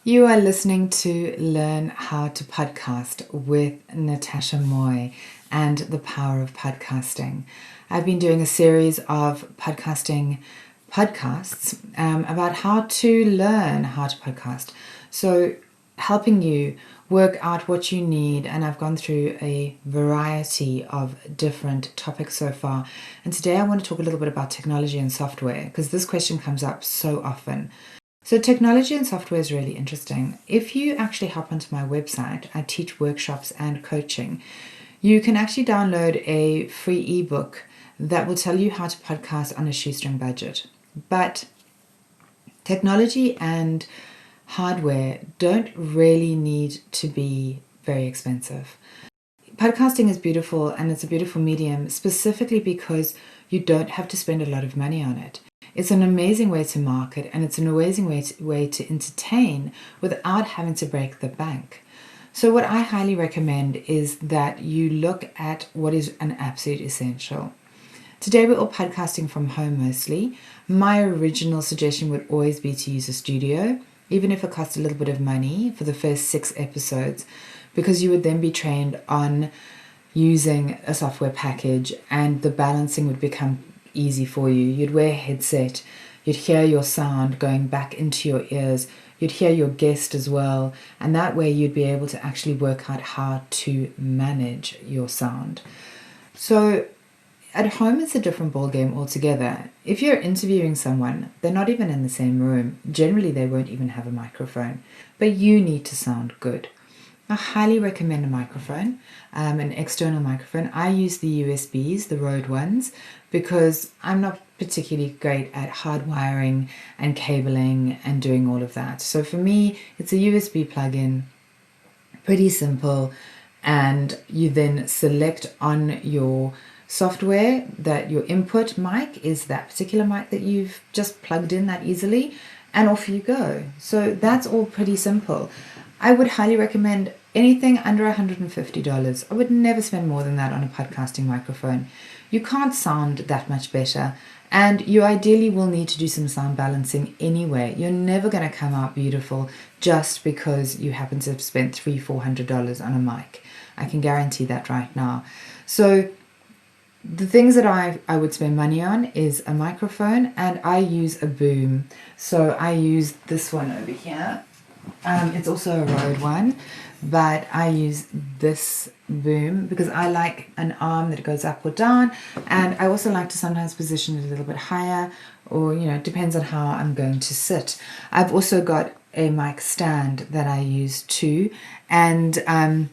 You are listening to Learn How to Podcast with Natascha and the Power of Podcasting. I've been doing a series of podcasts about how to learn how to podcast. So helping you work out what you need, and I've gone through a variety of different topics so far. And today I want to talk a little bit about technology and software, because this question comes up so often. So technology and software is really interesting. If you actually hop onto my website, I teach workshops and coaching. You can actually download a free ebook that will tell you how to podcast on a shoestring budget. But technology and hardware don't really need to be very expensive. Podcasting is beautiful, and it's a beautiful medium specifically because you don't have to spend a lot of money on it. It's an amazing way to market, and it's an amazing way to entertain without having to break the bank. So what I highly recommend is that you look at what is an absolute essential. Today we're all podcasting from home mostly. My original suggestion would always be to use a studio, even if it costs a little bit of money for the first 6 episodes, because you would then be trained on using a software package and the balancing would become easy for you. You'd wear a headset, you'd hear your sound going back into your ears, you'd hear your guest as well, and that way you'd be able to actually work out how to manage your sound. So at home it's a different ballgame altogether. If you're interviewing someone, they're not even in the same room. Generally they won't even have a microphone, but you need to sound good. I highly recommend a microphone, an external microphone. I use the USBs, the Rode ones, because I'm not particularly great at hardwiring and cabling and doing all of that. So for me, it's a USB plugin, pretty simple, and you then select on your software that your input mic is that particular mic that you've just plugged in that easily, and off you go. So that's all pretty simple. I would highly recommend anything under $150. I would never spend more than that on a podcasting microphone. You can't sound that much better, and you ideally will need to do some sound balancing anyway. You're never going to come out beautiful just because you happen to have spent $300-400 on a mic. I can guarantee that right now. So the things that I would spend money on is a microphone, and I use a boom. So I use this one over here. It's also a Rode one, but I use this boom because I like an arm that goes up or down, and I also like to sometimes position it a little bit higher, or it depends on how I'm going to sit. I've also got a mic stand that I use too, and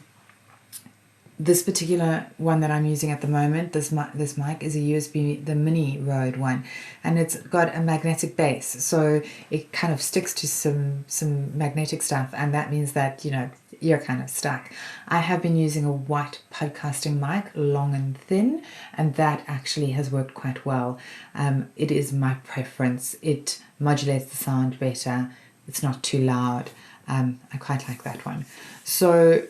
this particular one that I'm using at the moment, this mic is a USB, the mini Rode one, and it's got a magnetic base, so it kind of sticks to some magnetic stuff, and that means that you're kind of stuck. I have been using a white podcasting mic, long and thin, and that actually has worked quite well. It is my preference. It modulates the sound better. It's not too loud. I quite like that one. So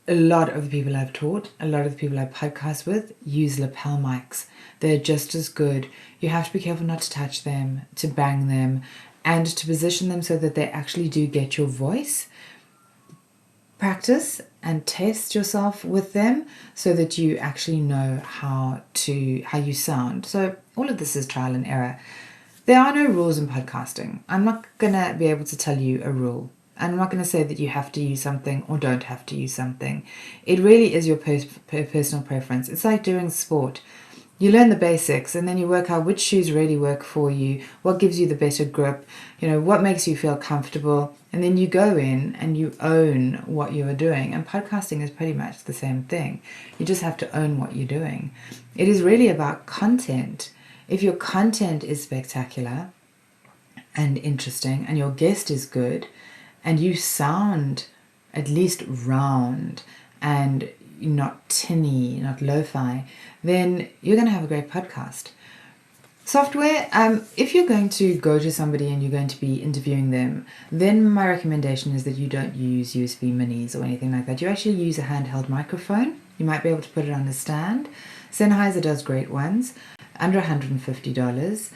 a lot of the people I've taught, a lot of the people I podcast with use lapel mics. They're just as good. You have to be careful not to touch them, to bang them, and to position them so that they actually do get your voice. Practice and test yourself with them so that you actually know how you sound. So all of this is trial and error. There are no rules in podcasting. I'm not going to be able to tell you a rule. I'm not going to say that you have to use something or don't have to use something. It really is your personal preference. It's like doing sport. You learn the basics, and then you work out which shoes really work for you, what gives you the better grip, what makes you feel comfortable, and then you go in and you own what you are doing. And podcasting is pretty much the same thing. You just have to own what you're doing. It is really about content. If your content is spectacular and interesting, and your guest is good, and you sound at least round and not tinny, not lo-fi, then you're going to have a great podcast. Software, if you're going to go to somebody and you're going to be interviewing them, then my recommendation is that you don't use USB minis or anything like that. You actually use a handheld microphone. You might be able to put it on a stand. Sennheiser does great ones, under $150.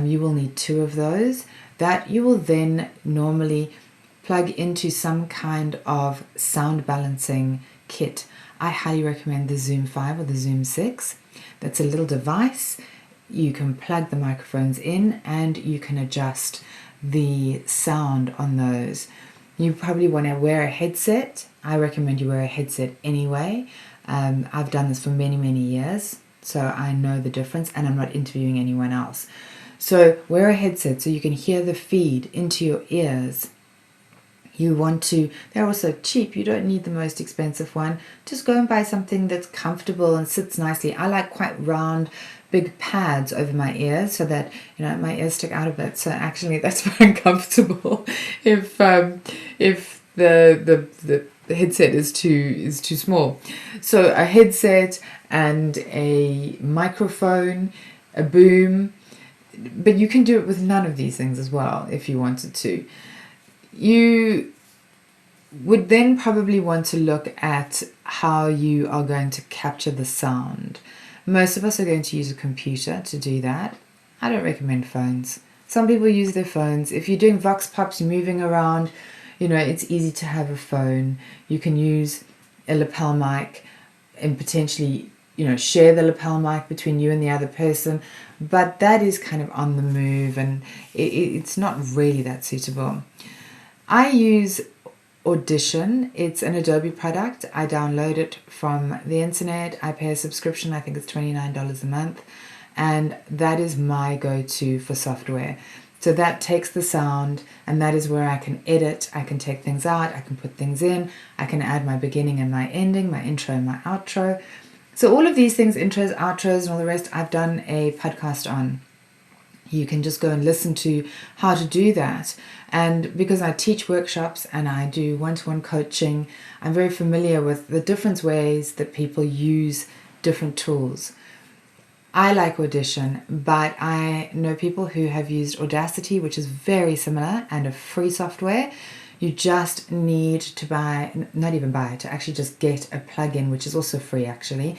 You will need 2 of those. That you will then normally plug into some kind of sound balancing kit, I highly recommend the Zoom 5 or the Zoom 6. That's a little device. You can plug the microphones in and you can adjust the sound on those. You probably want to wear a headset. I recommend you wear a headset anyway. I've done this for many, many years, so I know the difference, and I'm not interviewing anyone else. So wear a headset so you can hear the feed into your ears. They're also cheap. You don't need the most expensive one. Just go and buy something that's comfortable and sits nicely. I like quite round, big pads over my ears so that, my ears stick out a bit. So actually that's very uncomfortable if the headset is too small. So a headset and a microphone, a boom, but you can do it with none of these things as well if you wanted to. You would then probably want to look at how you are going to capture the sound. Most of us are going to use a computer to do that. I don't recommend phones. Some people use their phones. If you're doing vox pops, you're moving around, it's easy to have a phone. You can use a lapel mic and potentially, share the lapel mic between you and the other person. But that is kind of on the move, and it's not really that suitable. I use Audition. It's an Adobe product. I download it from the internet. I pay a subscription. I think it's $29 a month. And that is my go-to for software. So that takes the sound, and that is where I can edit. I can take things out. I can put things in. I can add my beginning and my ending, my intro and my outro. So all of these things, intros, outros, and all the rest, I've done a podcast on. You can just go and listen to how to do that. And because I teach workshops and I do one-to-one coaching, I'm very familiar with the different ways that people use different tools. I like Audition, but I know people who have used Audacity, which is very similar and a free software. You just need to to actually just get a plugin, which is also free actually,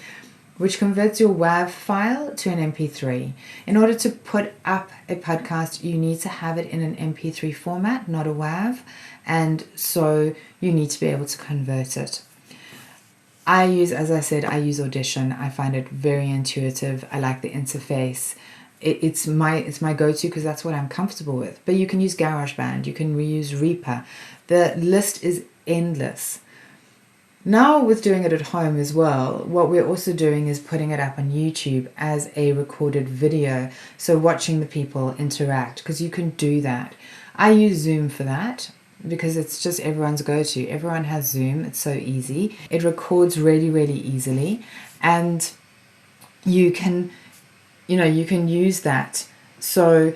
which converts your WAV file to an MP3. In order to put up a podcast, you need to have it in an MP3 format, not a WAV, and so you need to be able to convert it. As I said, I use Audition. I find it very intuitive. I like the interface. It's my go-to because that's what I'm comfortable with. But you can use GarageBand, you can reuse Reaper. The list is endless. Now with doing it at home as well, what we're also doing is putting it up on YouTube as a recorded video. So watching the people interact, because you can do that. I use Zoom for that because it's just everyone's go-to. Everyone has Zoom. It's so easy. It records really, really easily, and you can use that. So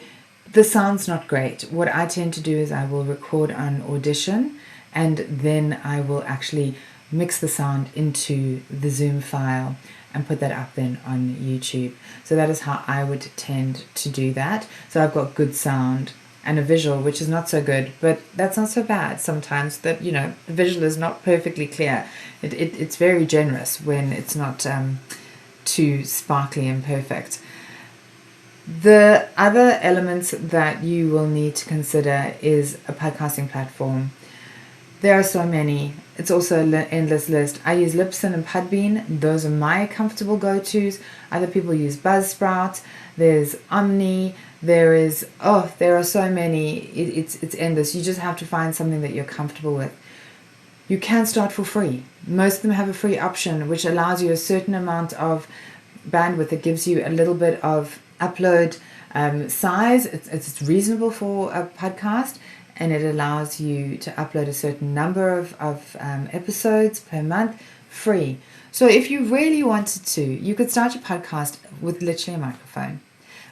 the sound's not great. What I tend to do is I will record on Audition, and then I will actually mix the sound into the Zoom file and put that up then on YouTube. So that is how I would tend to do that. So I've got good sound and a visual, which is not so good, but that's not so bad sometimes, that the visual is not perfectly clear. It's very generous when it's not too sparkly and perfect. The other elements that you will need to consider is a podcasting platform. There are so many. It's also an endless list. I use Libsyn and Podbean. Those are my comfortable go-tos. Other people use Buzzsprout. There's Omni. There are so many. It's endless. You just have to find something that you're comfortable with. You can start for free. Most of them have a free option, which allows you a certain amount of bandwidth. It gives you a little bit of upload size. It's reasonable for a podcast, and it allows you to upload a certain number of episodes per month free. So if you really wanted to, you could start your podcast with literally a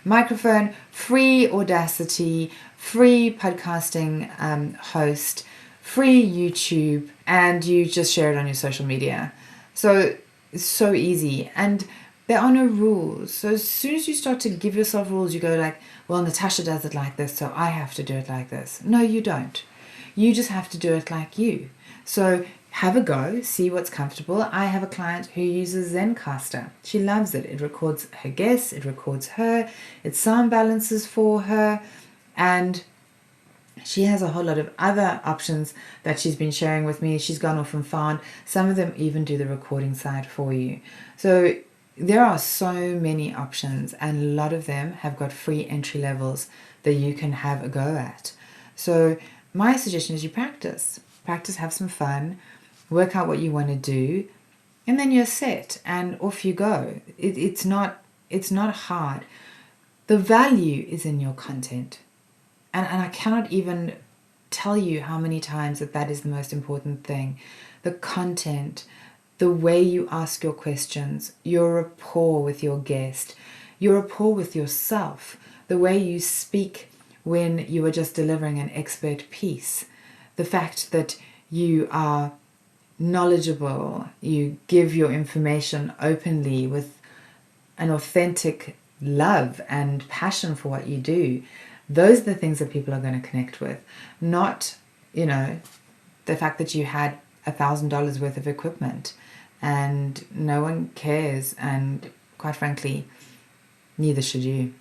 microphone, free Audacity, free podcasting host, free YouTube, and you just share it on your social media. So it's so easy, and there are no rules. So as soon as you start to give yourself rules, you go like, well, Natascha does it like this, so I have to do it like this. No, you don't. You just have to do it like you. So have a go, see what's comfortable. I have a client who uses Zencaster. She loves it. It records her guests, it records her, it sound balances for her, and She has a whole lot of other options that she's been sharing with me. She's gone off and found. Some of them even do the recording side for you. So there are so many options, and a lot of them have got free entry levels that you can have a go at. So my suggestion is you practice. Practice, have some fun, work out what you want to do, and then you're set and off you go. It's not hard. The value is in your content. And I cannot even tell you how many times that is the most important thing. The content, the way you ask your questions, your rapport with your guest, your rapport with yourself, the way you speak when you are just delivering an expert piece, the fact that you are knowledgeable, you give your information openly with an authentic love and passion for what you do. Those are the things that people are going to connect with, not, the fact that you had $1,000 worth of equipment and no one cares, and quite frankly, neither should you.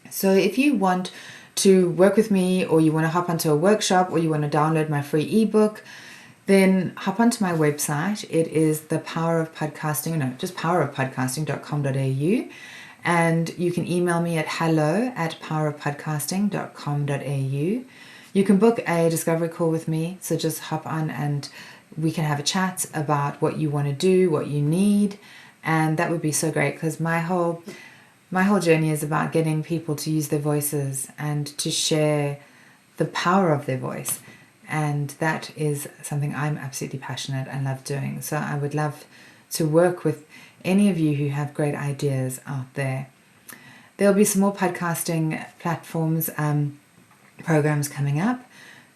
So if you want to work with me, or you want to hop onto a workshop, or you want to download my free ebook, then hop onto my website. It is just powerofpodcasting.com.au. And you can email me at hello@powerofpodcasting.com.au. You can book a discovery call with me. So just hop on and we can have a chat about what you want to do, what you need. And that would be so great, because my whole journey is about getting people to use their voices and to share the power of their voice. And that is something I'm absolutely passionate and love doing. So I would love to work with any of you who have great ideas out there. There'll be some more podcasting platforms, programs coming up.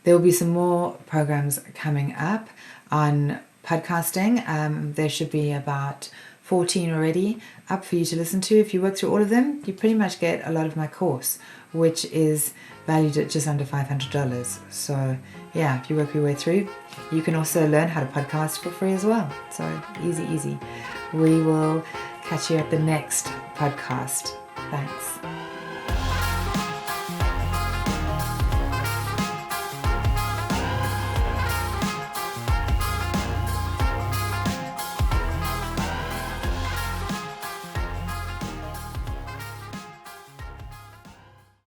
There'll be some more programs coming up on podcasting. There should be about 14 already up for you to listen to. If you work through all of them, you pretty much get a lot of my course, which is valued at just under $500. So yeah, if you work your way through, you can also learn how to podcast for free as well. So easy. We will catch you at the next podcast. Thanks.